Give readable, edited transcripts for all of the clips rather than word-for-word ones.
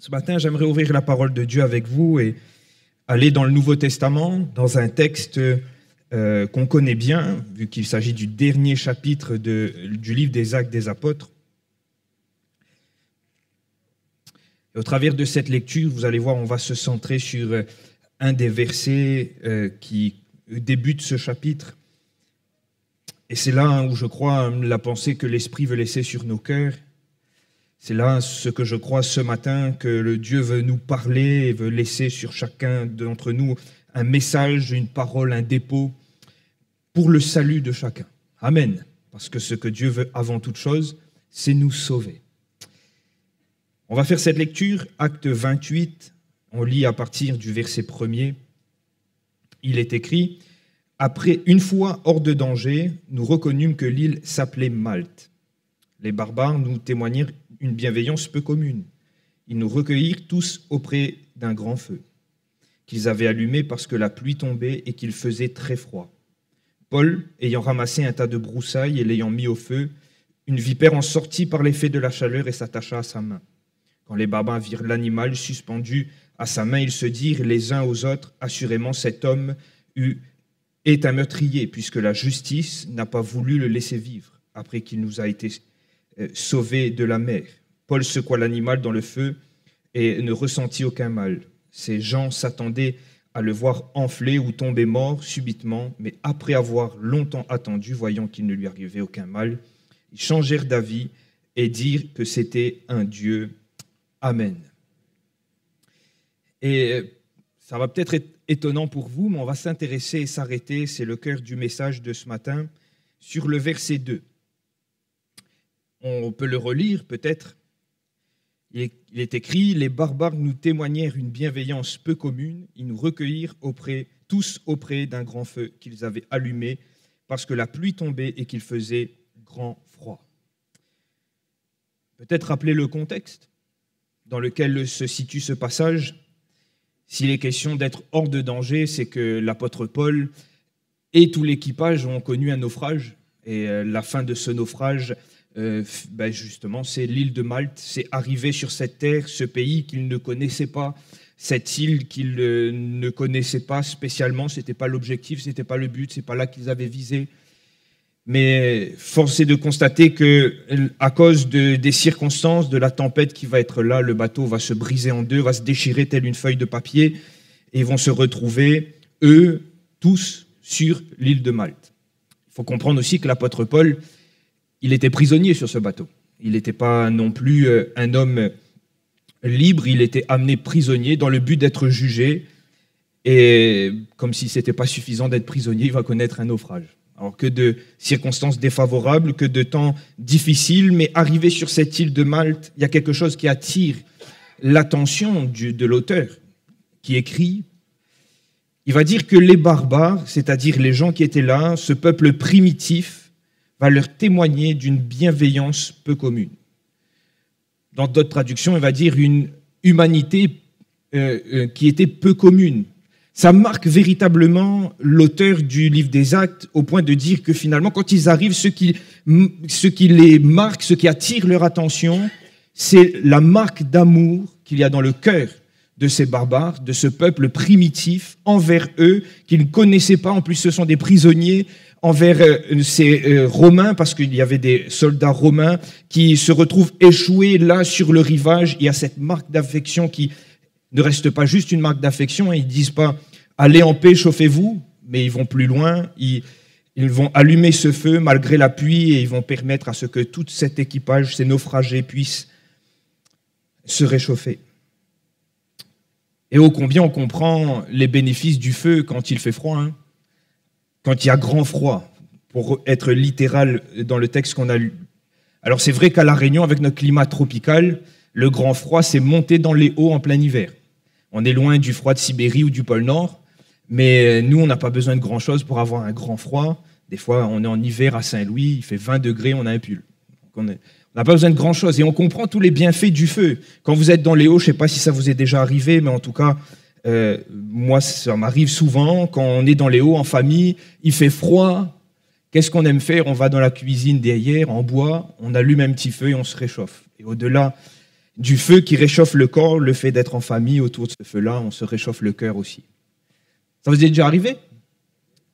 Ce matin, j'aimerais ouvrir la parole de Dieu avec vous et aller dans le Nouveau Testament, dans un texte qu'on connaît bien, vu qu'il s'agit du dernier chapitre du livre des Actes des Apôtres. Et au travers de cette lecture, vous allez voir, on va se centrer sur un des versets qui débute ce chapitre. Et c'est là où je crois la pensée que l'Esprit veut laisser sur nos cœurs. C'est là ce que je crois ce matin, que le Dieu veut nous parler et veut laisser sur chacun d'entre nous un message, une parole, un dépôt pour le salut de chacun. Amen. Parce que ce que Dieu veut avant toute chose, c'est nous sauver. On va faire cette lecture, Acte 28, on lit à partir du verset 1er. Il est écrit « Après, une fois hors de danger, nous reconnûmes que l'île s'appelait Malte. Les barbares nous témoignèrent une bienveillance peu commune. Ils nous recueillirent tous auprès d'un grand feu, qu'ils avaient allumé parce que la pluie tombait et qu'il faisait très froid. Paul, ayant ramassé un tas de broussailles et l'ayant mis au feu, une vipère en sortit par l'effet de la chaleur et s'attacha à sa main. Quand les barbares virent l'animal suspendu à sa main, ils se dirent les uns aux autres, « Assurément, cet homme est un meurtrier, puisque la justice n'a pas voulu le laisser vivre, après qu'il nous a été sauvé de la mer. » Paul secoua l'animal dans le feu et ne ressentit aucun mal. Ces gens s'attendaient à le voir enfler ou tomber mort subitement, mais après avoir longtemps attendu, voyant qu'il ne lui arrivait aucun mal, ils changèrent d'avis et dirent que c'était un Dieu. Amen. Et ça va peut-être être étonnant pour vous, mais on va s'intéresser et s'arrêter, c'est le cœur du message de ce matin, sur le verset 2. On peut le relire peut-être. Il est écrit « Les barbares nous témoignèrent une bienveillance peu commune, ils nous recueillirent tous auprès d'un grand feu qu'ils avaient allumé, parce que la pluie tombait et qu'il faisait grand froid. » Peut-être rappeler le contexte dans lequel se situe ce passage. S'il est question d'être hors de danger, c'est que l'apôtre Paul et tout l'équipage ont connu un naufrage. Et la fin de ce naufrage, justement, c'est l'île de Malte. C'est arrivé sur cette terre, ce pays qu'ils ne connaissaient pas, cette île qu'ils ne connaissaient pas spécialement. Ce n'était pas l'objectif, ce n'était pas le but, ce n'est pas là qu'ils avaient visé. Mais force est de constater qu'à cause des circonstances, de la tempête qui va être là, le bateau va se briser en deux, va se déchirer telle une feuille de papier, et ils vont se retrouver, eux, tous, sur l'île de Malte. Il faut comprendre aussi que l'apôtre Paul, il était prisonnier sur ce bateau. Il n'était pas non plus un homme libre, il était amené prisonnier dans le but d'être jugé, et comme si ce n'était pas suffisant d'être prisonnier, il va connaître un naufrage. Alors que de circonstances défavorables, que de temps difficiles, mais arrivé sur cette île de Malte, il y a quelque chose qui attire l'attention de l'auteur qui écrit. Il va dire que les barbares, c'est-à-dire les gens qui étaient là, ce peuple primitif, va leur témoigner d'une bienveillance peu commune. Dans d'autres traductions, il va dire une humanité qui était peu commune. Ça marque véritablement l'auteur du livre des Actes au point de dire que finalement, quand ils arrivent, ce qui les marque, ce qui attire leur attention, c'est la marque d'amour qu'il y a dans le cœur de ces barbares, de ce peuple primitif envers eux, qu'ils ne connaissaient pas. En plus, ce sont des prisonniers envers ces Romains, parce qu'il y avait des soldats romains qui se retrouvent échoués là sur le rivage. Il y a cette marque d'affection qui ne reste pas juste une marque d'affection. Ils ne disent pas « allez en paix, chauffez-vous », mais ils vont plus loin. Ils vont allumer ce feu malgré la pluie et ils vont permettre à ce que tout cet équipage, ces naufragés, puissent se réchauffer. Et ô combien on comprend les bénéfices du feu quand il fait froid, hein, quand il y a grand froid, pour être littéral dans le texte qu'on a lu. Alors c'est vrai qu'à La Réunion, avec notre climat tropical, le grand froid, c'est monter dans les hauts en plein hiver. On est loin du froid de Sibérie ou du pôle Nord, mais nous, on n'a pas besoin de grand-chose pour avoir un grand froid. Des fois, on est en hiver à Saint-Louis, il fait 20 degrés, on a un pull. On n'a pas besoin de grand-chose. Et on comprend tous les bienfaits du feu. Quand vous êtes dans les hauts, je ne sais pas si ça vous est déjà arrivé, mais en tout cas, moi, ça m'arrive souvent. Quand on est dans les hauts en famille, il fait froid. Qu'est-ce qu'on aime faire? On va dans la cuisine derrière, en bois, on allume un petit feu et on se réchauffe. Et au-delà, du feu qui réchauffe le corps, le fait d'être en famille autour de ce feu-là, on se réchauffe le cœur aussi. Ça vous est déjà arrivé?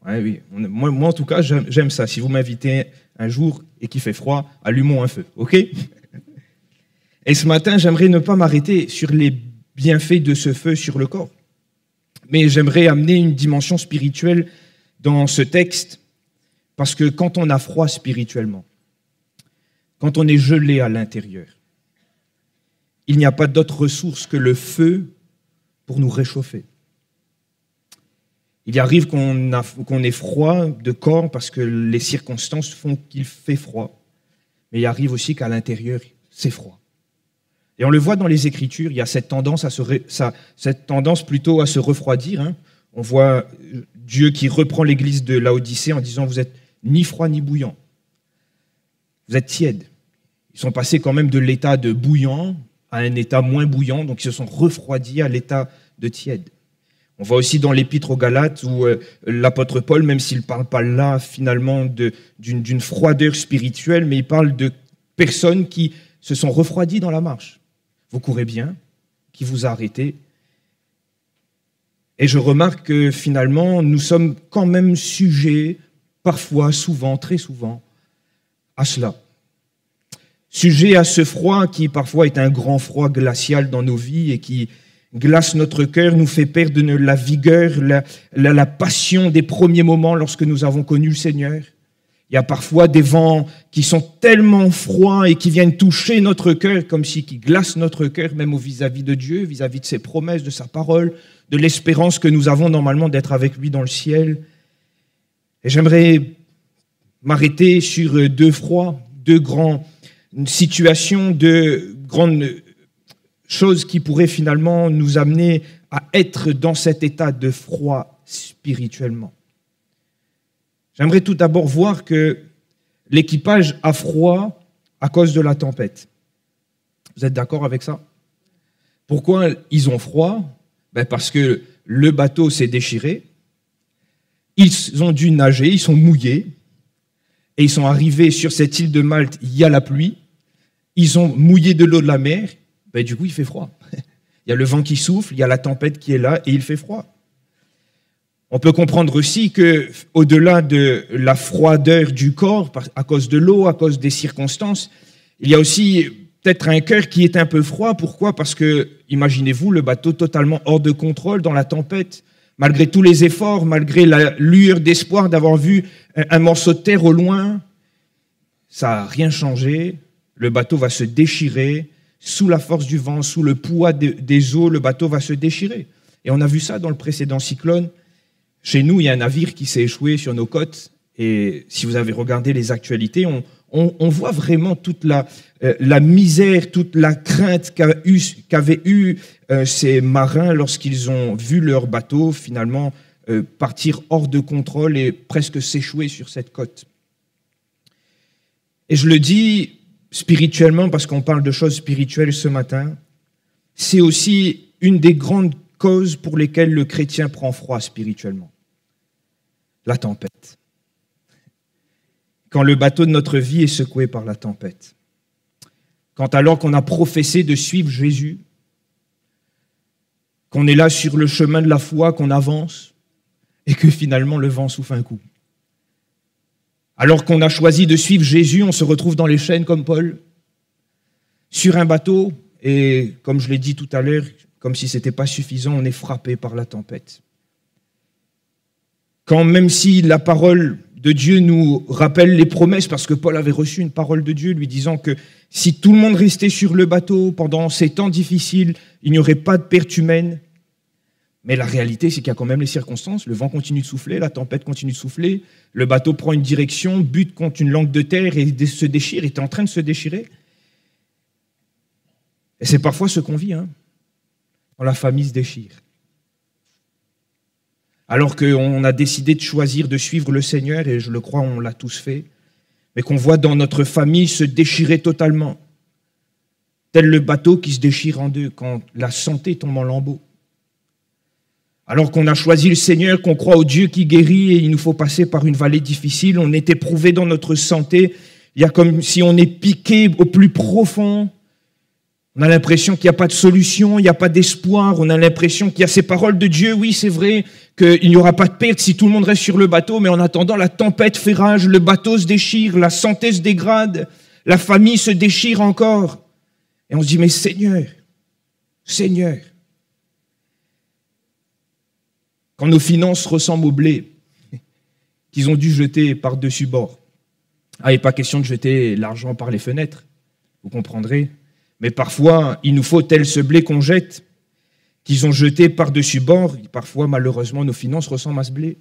Ouais, oui. Moi, en tout cas, j'aime ça. Si vous m'invitez un jour et qu'il fait froid, allumons un feu, ok? Et ce matin, j'aimerais ne pas m'arrêter sur les bienfaits de ce feu sur le corps, mais j'aimerais amener une dimension spirituelle dans ce texte, parce que quand on a froid spirituellement, quand on est gelé à l'intérieur, il n'y a pas d'autre ressource que le feu pour nous réchauffer. Il arrive qu'on ait froid de corps parce que les circonstances font qu'il fait froid, mais il arrive aussi qu'à l'intérieur, c'est froid. Et on le voit dans les Écritures, il y a cette tendance plutôt à se refroidir. Hein. On voit Dieu qui reprend l'église de Laodicée en disant « Vous n'êtes ni froid ni bouillant, vous êtes tiède ». Ils sont passés quand même de l'état de bouillant à un état moins bouillant, donc ils se sont refroidis à l'état de tiède. On voit aussi dans l'épître aux Galates où l'apôtre Paul, même s'il ne parle pas là finalement d'une froideur spirituelle, mais il parle de personnes qui se sont refroidies dans la marche. Vous courez bien, qui vous a arrêté. Et je remarque que finalement, nous sommes quand même sujets, parfois, souvent, très souvent, à cela. Sujets à ce froid qui parfois est un grand froid glacial dans nos vies et qui glace notre cœur, nous fait perdre la vigueur, la passion des premiers moments lorsque nous avons connu le Seigneur. Il y a parfois des vents qui sont tellement froids et qui viennent toucher notre cœur, comme si qui glacent notre cœur, même vis-à-vis de Dieu, vis-à-vis de ses promesses, de sa parole, de l'espérance que nous avons normalement d'être avec lui dans le ciel. Et j'aimerais m'arrêter sur deux froids, deux grandes situations, deux grandes choses qui pourraient finalement nous amener à être dans cet état de froid spirituellement. J'aimerais tout d'abord voir que l'équipage a froid à cause de la tempête. Vous êtes d'accord avec ça? Pourquoi ils ont froid? Parce que le bateau s'est déchiré, ils ont dû nager, ils sont mouillés, et ils sont arrivés sur cette île de Malte, il y a la pluie, ils ont mouillé de l'eau de la mer, du coup il fait froid. Il y a le vent qui souffle, il y a la tempête qui est là, et il fait froid. On peut comprendre aussi qu'au-delà de la froideur du corps, à cause de l'eau, à cause des circonstances, il y a aussi peut-être un cœur qui est un peu froid. Pourquoi? Parce que, imaginez-vous, le bateau totalement hors de contrôle dans la tempête, malgré tous les efforts, malgré la lueur d'espoir d'avoir vu un morceau de terre au loin, ça n'a rien changé. Le bateau va se déchirer, sous la force du vent, sous le poids des eaux, le bateau va se déchirer. Et on a vu ça dans le précédent cyclone. Chez nous, il y a un navire qui s'est échoué sur nos côtes, et si vous avez regardé les actualités, on voit vraiment toute la misère, toute la crainte qu'avaient eu ces marins lorsqu'ils ont vu leur bateau finalement partir hors de contrôle et presque s'échouer sur cette côte. Et je le dis spirituellement parce qu'on parle de choses spirituelles ce matin, c'est aussi une des grandes causes pour lesquelles le chrétien prend froid spirituellement. La tempête. Quand le bateau de notre vie est secoué par la tempête. Quand alors qu'on a professé de suivre Jésus, qu'on est là sur le chemin de la foi, qu'on avance, et que finalement le vent souffle un coup. Alors qu'on a choisi de suivre Jésus, on se retrouve dans les chaînes comme Paul, sur un bateau, et comme je l'ai dit tout à l'heure, comme si ce n'était pas suffisant, on est frappé par la tempête. Quand même si la parole de Dieu nous rappelle les promesses, parce que Paul avait reçu une parole de Dieu lui disant que si tout le monde restait sur le bateau pendant ces temps difficiles, il n'y aurait pas de perte humaine. Mais la réalité, c'est qu'il y a quand même les circonstances. Le vent continue de souffler, la tempête continue de souffler, le bateau prend une direction, bute contre une langue de terre et se déchire, est en train de se déchirer. Et c'est parfois ce qu'on vit, quand la famille se déchire. Alors qu'on a décidé de choisir de suivre le Seigneur, et je le crois, on l'a tous fait, mais qu'on voit dans notre famille se déchirer totalement, tel le bateau qui se déchire en deux quand la santé tombe en lambeaux. Alors qu'on a choisi le Seigneur, qu'on croit au Dieu qui guérit, et il nous faut passer par une vallée difficile, on est éprouvé dans notre santé, il y a comme si on est piqué au plus profond, On a l'impression qu'il n'y a pas de solution, il n'y a pas d'espoir. On a l'impression qu'il y a ces paroles de Dieu. Oui, c'est vrai qu'il n'y aura pas de perte si tout le monde reste sur le bateau, mais en attendant, la tempête fait rage, le bateau se déchire, la santé se dégrade, la famille se déchire encore. Et on se dit, mais Seigneur, Seigneur, quand nos finances ressemblent au blé qu'ils ont dû jeter par-dessus bord. Ah, il n'est pas question de jeter l'argent par les fenêtres, vous comprendrez. Mais parfois, il nous faut tel ce blé qu'on jette, qu'ils ont jeté par-dessus bord. Parfois, malheureusement, nos finances ressemblent à ce blé.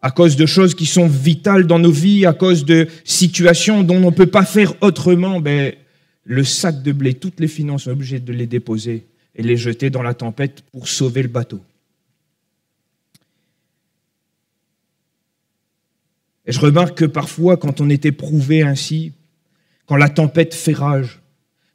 À cause de choses qui sont vitales dans nos vies, à cause de situations dont on ne peut pas faire autrement, le sac de blé, toutes les finances, on est obligé de les déposer et les jeter dans la tempête pour sauver le bateau. Et je remarque que parfois, quand on est éprouvé ainsi, quand la tempête fait rage,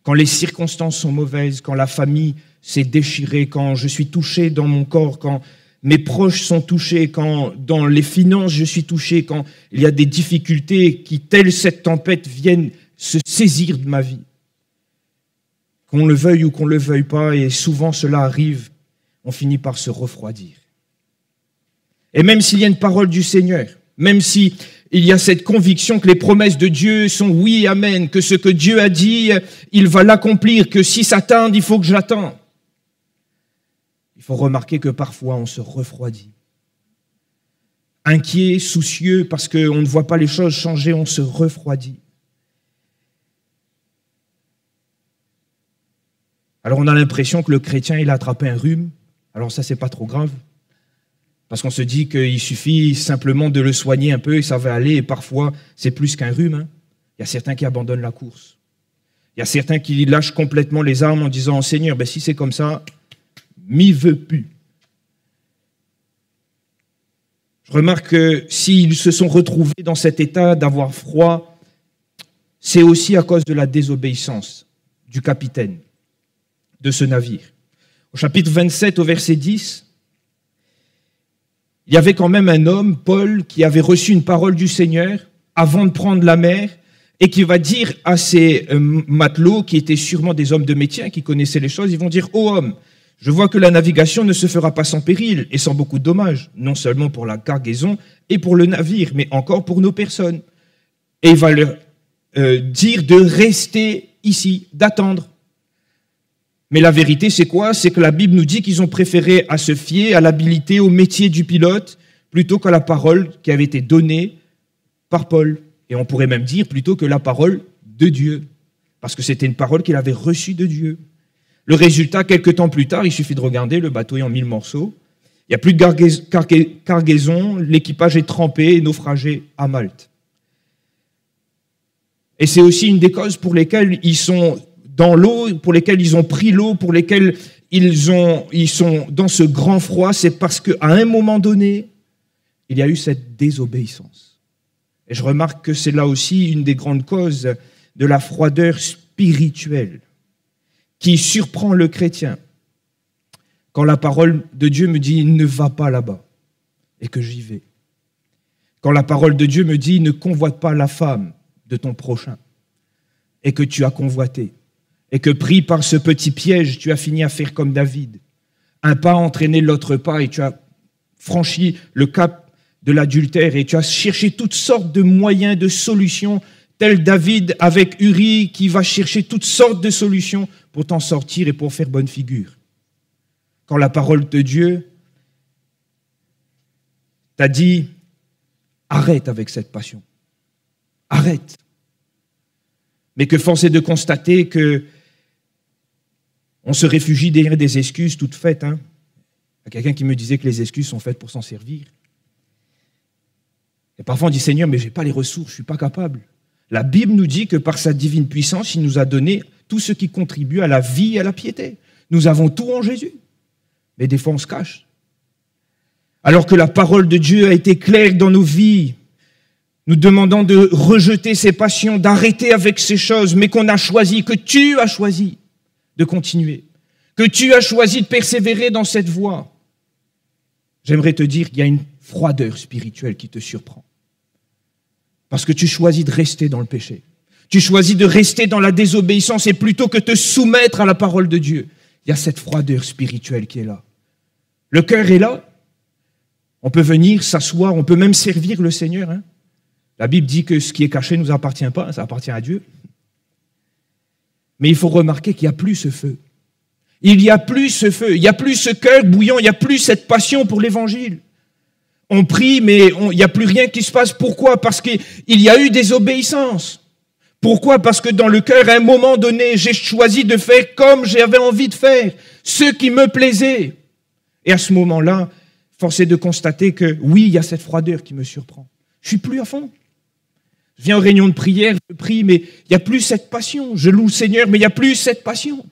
quand les circonstances sont mauvaises, quand la famille s'est déchirée, quand je suis touché dans mon corps, quand mes proches sont touchés, quand dans les finances je suis touché, quand il y a des difficultés qui, telle cette tempête, viennent se saisir de ma vie. Qu'on le veuille ou qu'on ne le veuille pas, et souvent cela arrive, on finit par se refroidir. Et même s'il y a une parole du Seigneur, même si il y a cette conviction que les promesses de Dieu sont oui, amen, que ce que Dieu a dit, il va l'accomplir, que si ça tarde, il faut que j'attende. Il faut remarquer que parfois on se refroidit. Inquiet, soucieux, parce qu'on ne voit pas les choses changer, on se refroidit. Alors on a l'impression que le chrétien, il a attrapé un rhume. Alors ça, c'est pas trop grave. Parce qu'on se dit qu'il suffit simplement de le soigner un peu et ça va aller. Et parfois, c'est plus qu'un rhume. Il y a certains qui abandonnent la course. Il y a certains qui lâchent complètement les armes en disant « Seigneur, si c'est comme ça, m'y veux plus ». Je remarque que s'ils se sont retrouvés dans cet état d'avoir froid, c'est aussi à cause de la désobéissance du capitaine de ce navire. Au chapitre 27, au verset 10, il y avait quand même un homme, Paul, qui avait reçu une parole du Seigneur avant de prendre la mer et qui va dire à ces matelots, qui étaient sûrement des hommes de métier, qui connaissaient les choses, ils vont dire « Ô homme, je vois que la navigation ne se fera pas sans péril et sans beaucoup de dommages, non seulement pour la cargaison et pour le navire, mais encore pour nos personnes. » Et il va leur dire de rester ici, d'attendre. Mais la vérité, c'est quoi? C'est que la Bible nous dit qu'ils ont préféré à se fier à l'habilité, au métier du pilote, plutôt qu'à la parole qui avait été donnée par Paul. Et on pourrait même dire plutôt que la parole de Dieu, parce que c'était une parole qu'il avait reçue de Dieu. Le résultat, quelques temps plus tard, il suffit de regarder, le bateau est en 1000 morceaux, il n'y a plus de cargaison, l'équipage est trempé et naufragé à Malte. Et c'est aussi une des causes pour lesquelles ils sont dans l'eau, pour lesquels ils ont pris l'eau, pour lesquels ils sont dans ce grand froid, c'est parce qu'à un moment donné, il y a eu cette désobéissance. Et je remarque que c'est là aussi une des grandes causes de la froideur spirituelle qui surprend le chrétien. Quand la parole de Dieu me dit « ne va pas là-bas » et que j'y vais. Quand la parole de Dieu me dit « ne convoite pas la femme de ton prochain » et que tu as convoité. Et que pris par ce petit piège, tu as fini à faire comme David. Un pas entraîné l'autre pas et tu as franchi le cap de l'adultère et tu as cherché toutes sortes de moyens, de solutions, tel David avec Uri qui va chercher toutes sortes de solutions pour t'en sortir et pour faire bonne figure. Quand la parole de Dieu t'a dit « arrête avec cette passion, arrête ». Mais que force est de constater que on se réfugie derrière des excuses toutes faites. Il y a quelqu'un qui me disait que les excuses sont faites pour s'en servir. Et parfois on dit, Seigneur, mais je n'ai pas les ressources, je ne suis pas capable. La Bible nous dit que par sa divine puissance, il nous a donné tout ce qui contribue à la vie et à la piété. Nous avons tout en Jésus. Mais des fois on se cache. Alors que la parole de Dieu a été claire dans nos vies, nous demandons de rejeter ces passions, d'arrêter avec ces choses, mais qu'on a choisi, que tu as choisi de continuer, que tu as choisi de persévérer dans cette voie. J'aimerais te dire qu'il y a une froideur spirituelle qui te surprend. Parce que tu choisis de rester dans le péché. Tu choisis de rester dans la désobéissance et plutôt que te soumettre à la parole de Dieu. Il y a cette froideur spirituelle qui est là. Le cœur est là. On peut venir s'asseoir, on peut même servir le Seigneur. Hein. La Bible dit que ce qui est caché ne nous appartient pas, ça appartient à Dieu. Mais il faut remarquer qu'il n'y a plus ce feu. Il n'y a plus ce feu, il n'y a plus ce cœur bouillant, il n'y a plus cette passion pour l'évangile. On prie, mais il n'y a plus rien qui se passe. Pourquoi? Parce qu'il y a eu désobéissance. Pourquoi? Parce que dans le cœur, à un moment donné, j'ai choisi de faire comme j'avais envie de faire, ce qui me plaisait. Et à ce moment-là, force est de constater que oui, il y a cette froideur qui me surprend. Je suis plus à fond. Je viens aux réunions de prière, je prie, mais il n'y a plus cette passion. Je loue le Seigneur, mais il n'y a plus cette passion.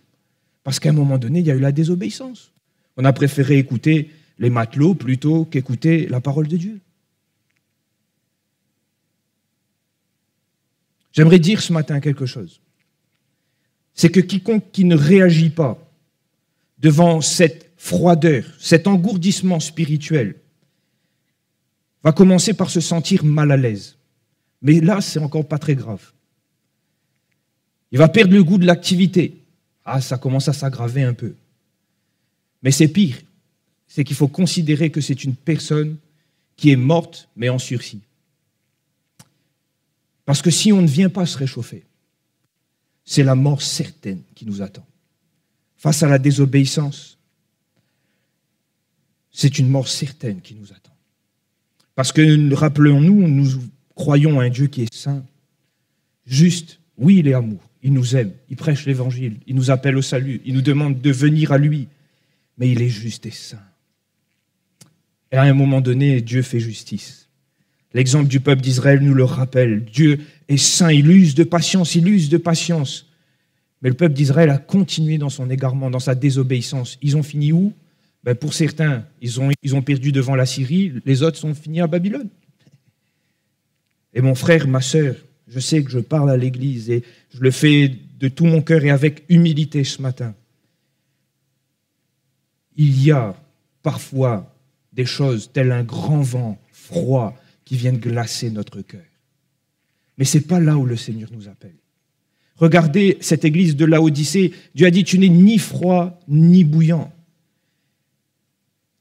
Parce qu'à un moment donné, il y a eu la désobéissance. On a préféré écouter les matelots plutôt qu'écouter la parole de Dieu. J'aimerais dire ce matin quelque chose. C'est que quiconque qui ne réagit pas devant cette froideur, cet engourdissement spirituel, va commencer par se sentir mal à l'aise. Mais là, c'est encore pas très grave. Il va perdre le goût de l'activité. Ah, ça commence à s'aggraver un peu. Mais c'est pire. C'est qu'il faut considérer que c'est une personne qui est morte, mais en sursis. Parce que si on ne vient pas se réchauffer, c'est la mort certaine qui nous attend. Face à la désobéissance, c'est une mort certaine qui nous attend. Parce que, rappelons-nous, nous croyons à un Dieu qui est saint, juste. Oui, il est amour, il nous aime, il prêche l'évangile, il nous appelle au salut, il nous demande de venir à lui, mais il est juste et saint. Et à un moment donné, Dieu fait justice. L'exemple du peuple d'Israël nous le rappelle. Dieu est saint, il use de patience, Mais le peuple d'Israël a continué dans son égarement, dans sa désobéissance. Ils ont fini où? Pour certains, ils ont perdu devant la Syrie, les autres sont finis à Babylone. Et mon frère, ma sœur, je sais que je parle à l'Église et je le fais de tout mon cœur et avec humilité ce matin. Il y a parfois des choses telles un grand vent froid qui viennent glacer notre cœur. Mais ce n'est pas là où le Seigneur nous appelle. Regardez cette église de Laodicée. Dieu a dit, tu n'es ni froid ni bouillant.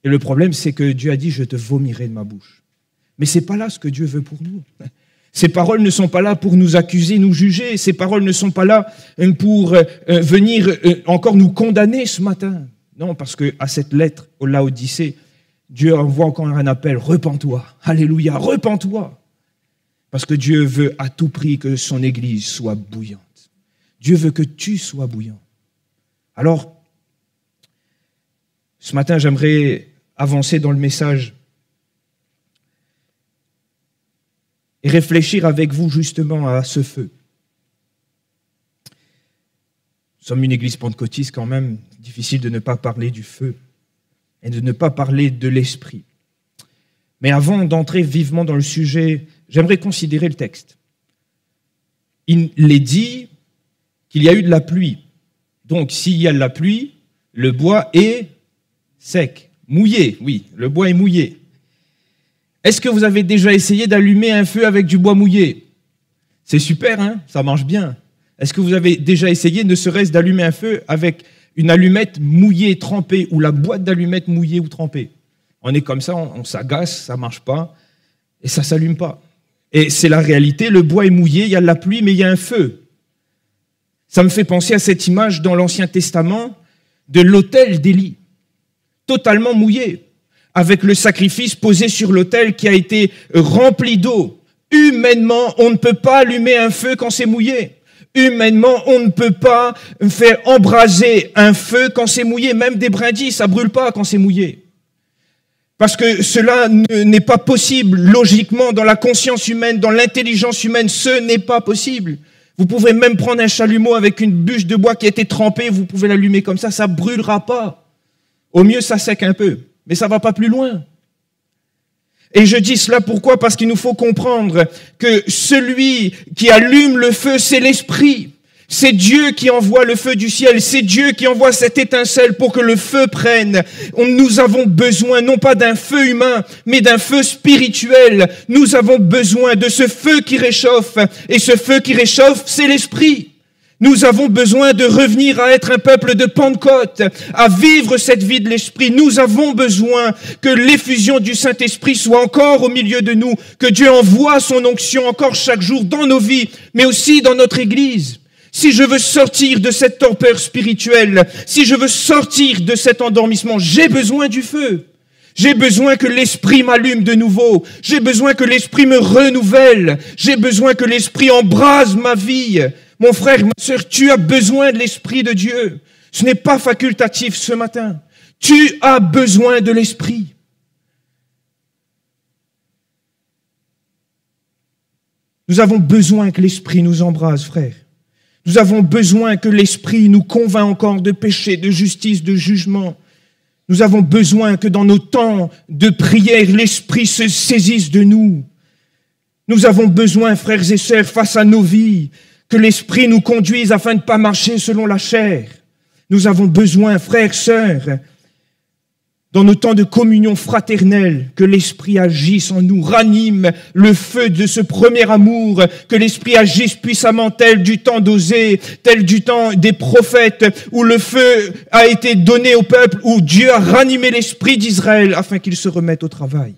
Et le problème, c'est que Dieu a dit, je te vomirai de ma bouche. Mais ce n'est pas là ce que Dieu veut pour nous. Ces paroles ne sont pas là pour nous accuser, nous juger. Ces paroles ne sont pas là pour venir encore nous condamner ce matin. Non, parce qu'à cette lettre au Laodicée, Dieu envoie encore un appel, repens-toi, alléluia, repens-toi. Parce que Dieu veut à tout prix que son Église soit bouillante. Dieu veut que tu sois bouillant. Alors, ce matin, j'aimerais avancer dans le message et réfléchir avec vous justement à ce feu. Nous sommes une église pentecôtiste quand même, difficile de ne pas parler du feu et de ne pas parler de l'esprit. Mais avant d'entrer vivement dans le sujet, j'aimerais considérer le texte. Il est dit qu'il y a eu de la pluie. Donc, s'il y a de la pluie, le bois est sec, mouillé. Oui, le bois est mouillé. Est-ce que vous avez déjà essayé d'allumer un feu avec du bois mouillé? C'est super, hein? Ça marche bien. Est-ce que vous avez déjà essayé, ne serait-ce d'allumer un feu avec une allumette mouillée, trempée, ou la boîte d'allumettes mouillée ou trempée? On est comme ça, on s'agace, ça ne marche pas, et ça ne s'allume pas. Et c'est la réalité, le bois est mouillé, il y a de la pluie, mais il y a un feu. Ça me fait penser à cette image dans l'Ancien Testament de l'autel d'Élie, totalement mouillé, avec le sacrifice posé sur l'autel qui a été rempli d'eau. Humainement, on ne peut pas allumer un feu quand c'est mouillé. Humainement, on ne peut pas faire embraser un feu quand c'est mouillé. Même des brindilles, ça ne brûle pas quand c'est mouillé. Parce que cela n'est pas possible logiquement dans la conscience humaine, dans l'intelligence humaine, ce n'est pas possible. Vous pouvez même prendre un chalumeau avec une bûche de bois qui a été trempée, vous pouvez l'allumer comme ça ne brûlera pas. Au mieux, ça sèque un peu, mais ça ne va pas plus loin. Et je dis cela pourquoi? Parce qu'il nous faut comprendre que celui qui allume le feu, c'est l'esprit. C'est Dieu qui envoie le feu du ciel, c'est Dieu qui envoie cette étincelle pour que le feu prenne. Nous avons besoin non pas d'un feu humain, mais d'un feu spirituel. Nous avons besoin de ce feu qui réchauffe, et ce feu qui réchauffe, c'est l'Esprit. Nous avons besoin de revenir à être un peuple de Pentecôte, à vivre cette vie de l'Esprit. Nous avons besoin que l'effusion du Saint-Esprit soit encore au milieu de nous, que Dieu envoie son onction encore chaque jour dans nos vies, mais aussi dans notre Église. Si je veux sortir de cette torpeur spirituelle, si je veux sortir de cet endormissement, j'ai besoin du feu. J'ai besoin que l'Esprit m'allume de nouveau. J'ai besoin que l'Esprit me renouvelle. J'ai besoin que l'Esprit embrase ma vie. Mon frère, ma sœur, tu as besoin de l'Esprit de Dieu. Ce n'est pas facultatif ce matin. Tu as besoin de l'Esprit. Nous avons besoin que l'Esprit nous embrase, frère. Nous avons besoin que l'Esprit nous convainc encore de péché, de justice, de jugement. Nous avons besoin que dans nos temps de prière, l'Esprit se saisisse de nous. Nous avons besoin, frères et sœurs, face à nos vies, que l'Esprit nous conduise afin de ne pas marcher selon la chair. Nous avons besoin, frères, sœurs, dans nos temps de communion fraternelle, que l'Esprit agisse en nous, ranime le feu de ce premier amour, que l'Esprit agisse puissamment tel du temps d'Osée, tel du temps des prophètes, où le feu a été donné au peuple, où Dieu a ranimé l'Esprit d'Israël afin qu'il se remette au travail.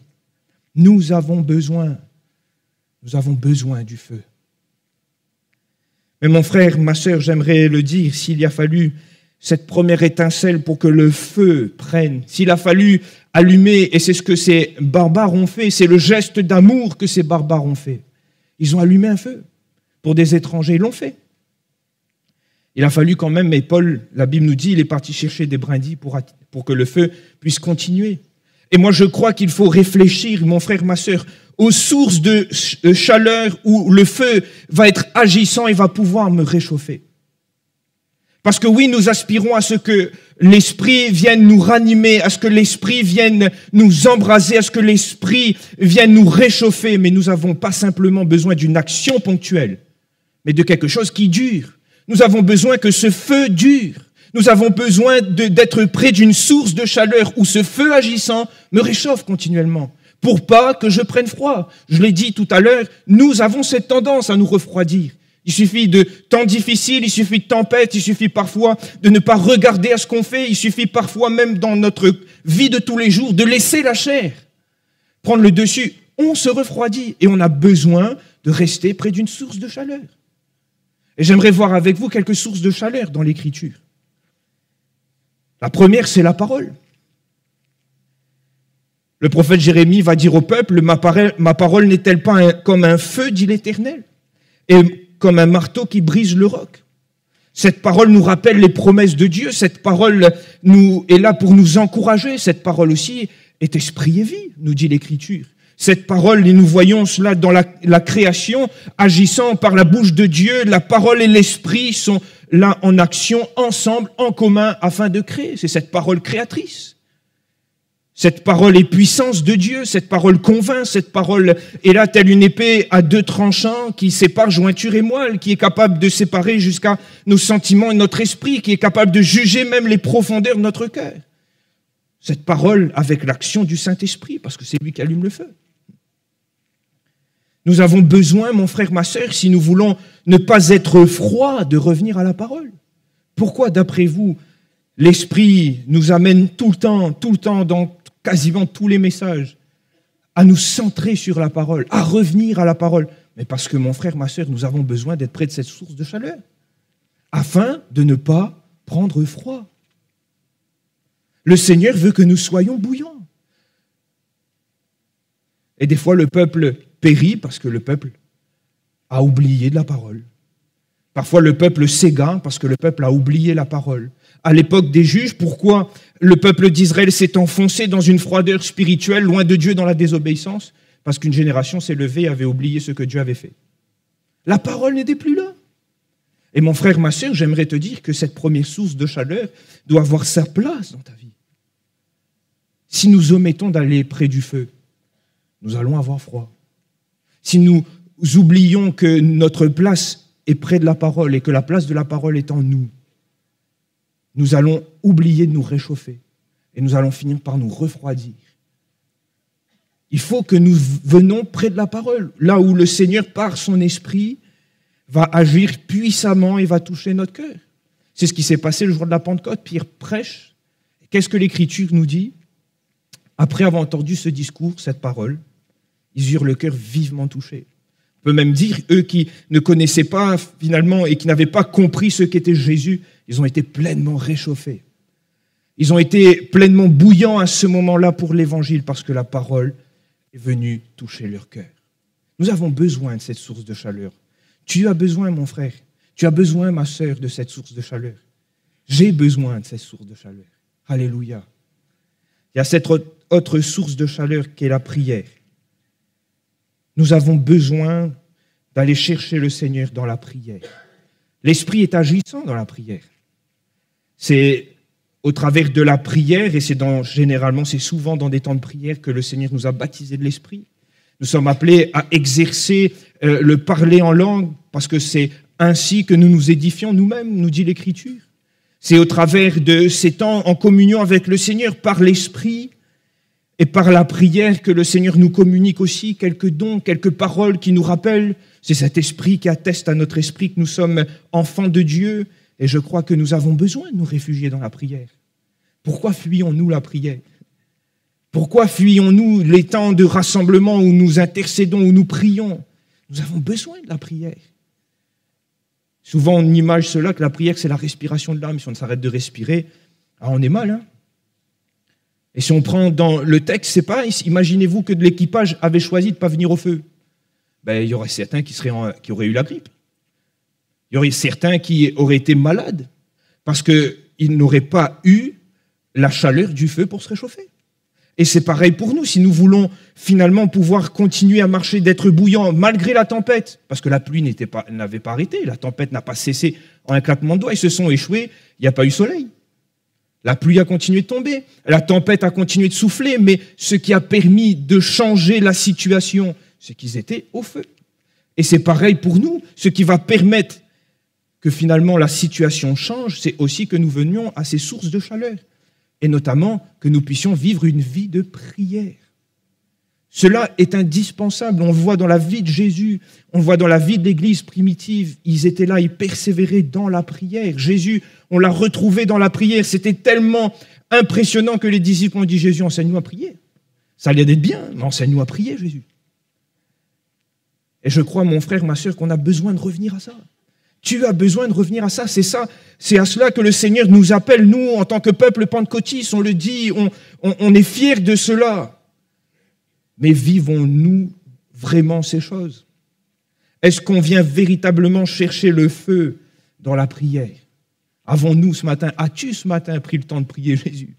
Nous avons besoin du feu. Mais mon frère, ma sœur, j'aimerais le dire, s'il y a fallu cette première étincelle pour que le feu prenne, s'il a fallu allumer, et c'est ce que ces barbares ont fait, c'est le geste d'amour que ces barbares ont fait. Ils ont allumé un feu pour des étrangers, ils l'ont fait. Il a fallu quand même, mais Paul, la Bible nous dit, il est parti chercher des brindilles pour que le feu puisse continuer. Et moi, je crois qu'il faut réfléchir, mon frère, ma sœur, aux sources de chaleur où le feu va être agissant et va pouvoir me réchauffer. Parce que oui, nous aspirons à ce que l'Esprit vienne nous ranimer, à ce que l'Esprit vienne nous embraser, à ce que l'Esprit vienne nous réchauffer, mais nous n'avons pas simplement besoin d'une action ponctuelle, mais de quelque chose qui dure. Nous avons besoin que ce feu dure. Nous avons besoin d'être près d'une source de chaleur où ce feu agissant me réchauffe continuellement, pour pas que je prenne froid. Je l'ai dit tout à l'heure, nous avons cette tendance à nous refroidir. Il suffit de temps difficiles, il suffit de tempêtes, il suffit parfois de ne pas regarder à ce qu'on fait, il suffit parfois même dans notre vie de tous les jours de laisser la chair prendre le dessus. On se refroidit et on a besoin de rester près d'une source de chaleur. Et j'aimerais voir avec vous quelques sources de chaleur dans l'Écriture. La première, c'est la parole. Le prophète Jérémie va dire au peuple, ma parole n'est-elle pas comme un feu, dit l'Éternel, et comme un marteau qui brise le roc. Cette parole nous rappelle les promesses de Dieu, cette parole est là pour nous encourager, cette parole aussi est esprit et vie, nous dit l'Écriture. Cette parole, et nous voyons cela dans la création, agissant par la bouche de Dieu, la parole et l'esprit sont là en action, ensemble, en commun, afin de créer. C'est cette parole créatrice. Cette parole est puissance de Dieu, cette parole convainc, cette parole est là telle une épée à deux tranchants qui sépare jointure et moelle, qui est capable de séparer jusqu'à nos sentiments et notre esprit, qui est capable de juger même les profondeurs de notre cœur. Cette parole avec l'action du Saint-Esprit, parce que c'est lui qui allume le feu. Nous avons besoin, mon frère, ma sœur, si nous voulons ne pas être froids, de revenir à la parole. Pourquoi, d'après vous, l'Esprit nous amène tout le temps, dans quasiment tous les messages, à nous centrer sur la parole, à revenir à la parole? Mais parce que, mon frère, ma sœur, nous avons besoin d'être près de cette source de chaleur, afin de ne pas prendre froid. Le Seigneur veut que nous soyons bouillants. Et des fois, le peuple périt parce que le peuple a oublié de la parole. Parfois, le peuple s'égare parce que le peuple a oublié la parole. À l'époque des juges, pourquoi le peuple d'Israël s'est enfoncé dans une froideur spirituelle, loin de Dieu, dans la désobéissance? Parce qu'une génération s'est levée et avait oublié ce que Dieu avait fait. La parole n'était plus là. Et mon frère, ma sœur, j'aimerais te dire que cette première source de chaleur doit avoir sa place dans ta vie. Si nous omettons d'aller près du feu, nous allons avoir froid. Si nous oublions que notre place est près de la parole et que la place de la parole est en nous, nous allons oublier de nous réchauffer et nous allons finir par nous refroidir. Il faut que nous venions près de la parole, là où le Seigneur, par son esprit, va agir puissamment et va toucher notre cœur. C'est ce qui s'est passé le jour de la Pentecôte. Pierre prêche. Qu'est-ce que l'Écriture nous dit? Après avoir entendu ce discours, cette parole, ils eurent le cœur vivement touché. On peut même dire, eux qui ne connaissaient pas finalement et qui n'avaient pas compris ce qu'était Jésus, ils ont été pleinement réchauffés. Ils ont été pleinement bouillants à ce moment-là pour l'Évangile parce que la parole est venue toucher leur cœur. Nous avons besoin de cette source de chaleur. Tu as besoin, mon frère, tu as besoin, ma sœur, de cette source de chaleur. J'ai besoin de cette source de chaleur. Alléluia. Il y a cette autre source de chaleur qui est la prière. Nous avons besoin d'aller chercher le Seigneur dans la prière. L'Esprit est agissant dans la prière. C'est au travers de la prière, et généralement c'est souvent dans des temps de prière que le Seigneur nous a baptisés de l'Esprit. Nous sommes appelés à exercer le parler en langue, parce que c'est ainsi que nous nous édifions nous-mêmes, nous dit l'Écriture. C'est au travers de ces temps en communion avec le Seigneur, par l'Esprit et par la prière, que le Seigneur nous communique aussi quelques dons, quelques paroles qui nous rappellent. C'est cet Esprit qui atteste à notre esprit que nous sommes enfants de Dieu. Et je crois que nous avons besoin de nous réfugier dans la prière. Pourquoi fuyons-nous la prière? Pourquoi fuyons-nous les temps de rassemblement où nous intercédons, où nous prions? Nous avons besoin de la prière. Souvent, on imagine cela, que la prière, c'est la respiration de l'âme. Si on s'arrête de respirer, on est mal. Hein? Et si on prend dans le texte, c'est pas, imaginez-vous que de l'équipage avait choisi de ne pas venir au feu. Il y aurait certains qui auraient eu la grippe. Il y aurait certains qui auraient été malades parce qu'ils n'auraient pas eu la chaleur du feu pour se réchauffer. Et c'est pareil pour nous, si nous voulons finalement pouvoir continuer à marcher, d'être bouillants malgré la tempête, parce que la pluie n'avait pas arrêté, la tempête n'a pas cessé en un claquement de doigts, ils se sont échoués, il n'y a pas eu soleil. La pluie a continué de tomber, la tempête a continué de souffler, mais ce qui a permis de changer la situation, c'est qu'ils étaient au feu. Et c'est pareil pour nous, ce qui va permettre que finalement la situation change, c'est aussi que nous venions à ces sources de chaleur. Et notamment que nous puissions vivre une vie de prière. Cela est indispensable. On le voit dans la vie de Jésus, on le voit dans la vie de l'Église primitive. Ils étaient là, ils persévéraient dans la prière. Jésus, on l'a retrouvé dans la prière. C'était tellement impressionnant que les disciples ont dit, Jésus, enseigne-nous à prier. Ça allait d'être bien, mais enseigne-nous à prier, Jésus. Et je crois, mon frère, ma sœur, qu'on a besoin de revenir à ça. Tu as besoin de revenir à ça, c'est à cela que le Seigneur nous appelle, nous, en tant que peuple pentecôtiste, on le dit, on est fiers de cela. Mais vivons-nous vraiment ces choses? Est-ce qu'on vient véritablement chercher le feu dans la prière? Avons-nous ce matin, as-tu ce matin pris le temps de prier Jésus?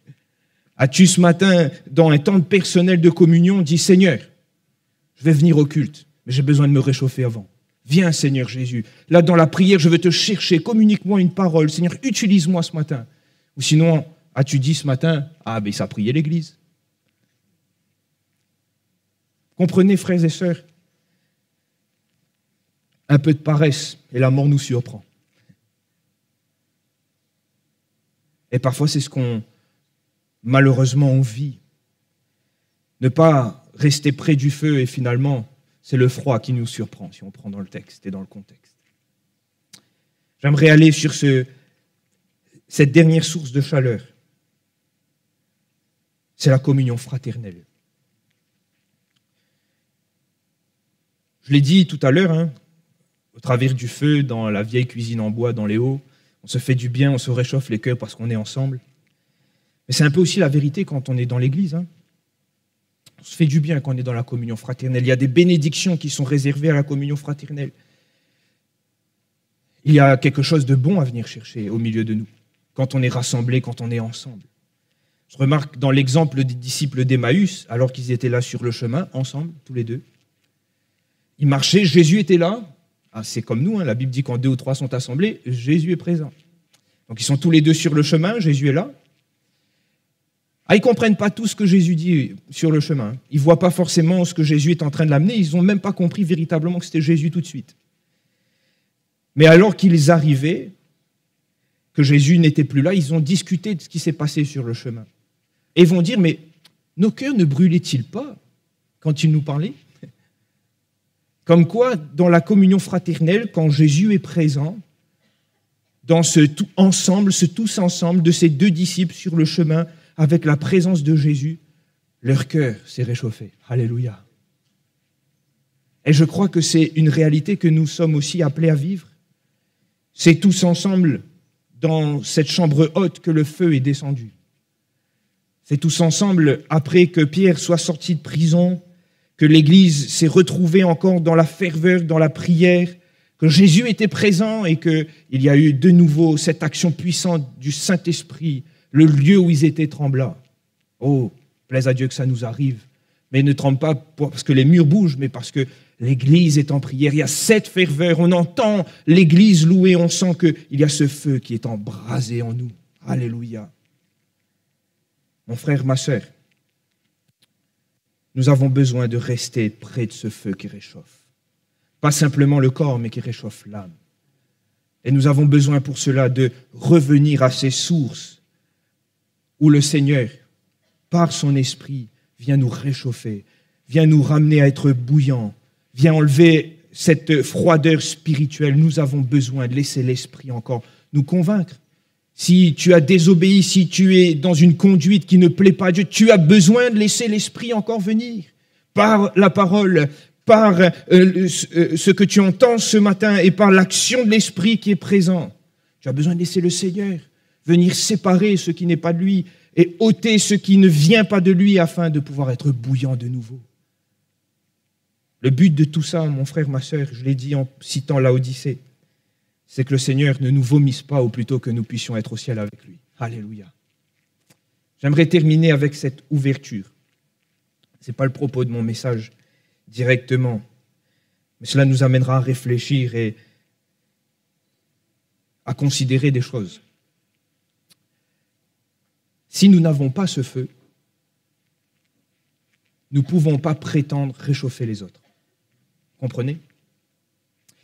As-tu ce matin, dans un temps personnel de communion, dit Seigneur, je vais venir au culte, mais j'ai besoin de me réchauffer avant. Viens, Seigneur Jésus. Là, dans la prière, je veux te chercher. Communique-moi une parole. Seigneur, utilise-moi ce matin. Ou sinon, as-tu dit ce matin, ça a prié l'Église. Comprenez, frères et sœurs, un peu de paresse et la mort nous surprend. Et parfois, c'est ce qu'on, malheureusement, on vit. Ne pas rester près du feu et finalement, c'est le froid qui nous surprend, si on prend dans le texte et dans le contexte. J'aimerais aller sur cette dernière source de chaleur. C'est la communion fraternelle. Je l'ai dit tout à l'heure, au travers du feu, dans la vieille cuisine en bois, dans les hauts, on se fait du bien, on se réchauffe les cœurs parce qu'on est ensemble. Mais c'est un peu aussi la vérité quand on est dans l'église. On se fait du bien quand on est dans la communion fraternelle. Il y a des bénédictions qui sont réservées à la communion fraternelle. Il y a quelque chose de bon à venir chercher au milieu de nous, quand on est rassemblés, quand on est ensemble. Je remarque dans l'exemple des disciples d'Emmaüs, alors qu'ils étaient là sur le chemin, ensemble, tous les deux. Ils marchaient, Jésus était là. C'est comme nous, la Bible dit quand 2 ou 3 sont assemblés, Jésus est présent. Donc ils sont tous les deux sur le chemin, Jésus est là. Ils ne comprennent pas tout ce que Jésus dit sur le chemin. Ils ne voient pas forcément ce que Jésus est en train de l'amener. Ils n'ont même pas compris véritablement que c'était Jésus tout de suite. Mais alors qu'ils arrivaient, que Jésus n'était plus là, ils ont discuté de ce qui s'est passé sur le chemin. Et vont dire, mais nos cœurs ne brûlaient-ils pas quand il nous parlait? Comme quoi, dans la communion fraternelle, quand Jésus est présent, dans ce tous ensemble de ces deux disciples sur le chemin, avec la présence de Jésus, leur cœur s'est réchauffé. Alléluia. Et je crois que c'est une réalité que nous sommes aussi appelés à vivre. C'est tous ensemble dans cette chambre haute que le feu est descendu. C'est tous ensemble, après que Pierre soit sorti de prison, que l'Église s'est retrouvée encore dans la ferveur, dans la prière, que Jésus était présent et qu'il y a eu de nouveau cette action puissante du Saint-Esprit, le lieu où ils étaient trembla. Oh, plaise à Dieu que ça nous arrive. Mais ne tremble pas parce que les murs bougent, mais parce que l'Église est en prière. Il y a cette ferveur, on entend l'Église louer, on sent qu'il y a ce feu qui est embrasé en nous. Alléluia. Mon frère, ma sœur, nous avons besoin de rester près de ce feu qui réchauffe. Pas simplement le corps, mais qui réchauffe l'âme. Et nous avons besoin pour cela de revenir à ces sources où le Seigneur, par son esprit, vient nous réchauffer, vient nous ramener à être bouillants, vient enlever cette froideur spirituelle. Nous avons besoin de laisser l'esprit encore nous convaincre. Si tu as désobéi, si tu es dans une conduite qui ne plaît pas à Dieu, tu as besoin de laisser l'esprit encore venir par la parole, par ce que tu entends ce matin et par l'action de l'esprit qui est présent. Tu as besoin de laisser le Seigneur venir séparer ce qui n'est pas de lui et ôter ce qui ne vient pas de lui afin de pouvoir être bouillant de nouveau. Le but de tout ça, mon frère, ma sœur, je l'ai dit en citant Laodicée, c'est que le Seigneur ne nous vomisse pas, ou plutôt que nous puissions être au ciel avec lui. Alléluia. J'aimerais terminer avec cette ouverture. Ce n'est pas le propos de mon message directement, mais cela nous amènera à réfléchir et à considérer des choses. Si nous n'avons pas ce feu, nous ne pouvons pas prétendre réchauffer les autres. Comprenez ?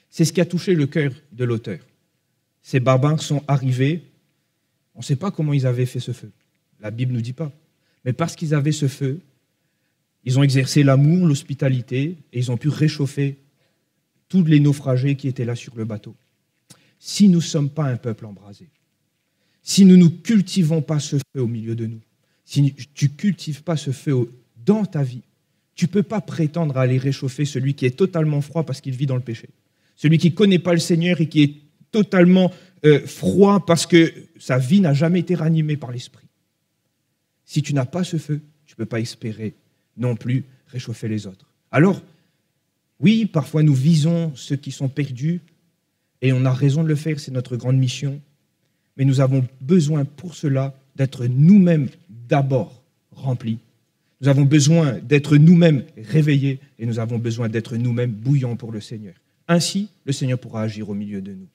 C'est ce qui a touché le cœur de l'auteur. Ces barbares sont arrivés, on ne sait pas comment ils avaient fait ce feu. La Bible ne nous dit pas. Mais parce qu'ils avaient ce feu, ils ont exercé l'amour, l'hospitalité, et ils ont pu réchauffer tous les naufragés qui étaient là sur le bateau. Si nous ne sommes pas un peuple embrasé, si nous ne cultivons pas ce feu au milieu de nous, si tu ne cultives pas ce feu dans ta vie, tu ne peux pas prétendre à aller réchauffer celui qui est totalement froid parce qu'il vit dans le péché. Celui qui ne connaît pas le Seigneur et qui est totalement froid parce que sa vie n'a jamais été ranimée par l'Esprit. Si tu n'as pas ce feu, tu ne peux pas espérer non plus réchauffer les autres. Alors, oui, parfois nous visons ceux qui sont perdus et on a raison de le faire, c'est notre grande mission. Mais nous avons besoin pour cela d'être nous-mêmes d'abord remplis. Nous avons besoin d'être nous-mêmes réveillés et nous avons besoin d'être nous-mêmes bouillants pour le Seigneur. Ainsi, le Seigneur pourra agir au milieu de nous.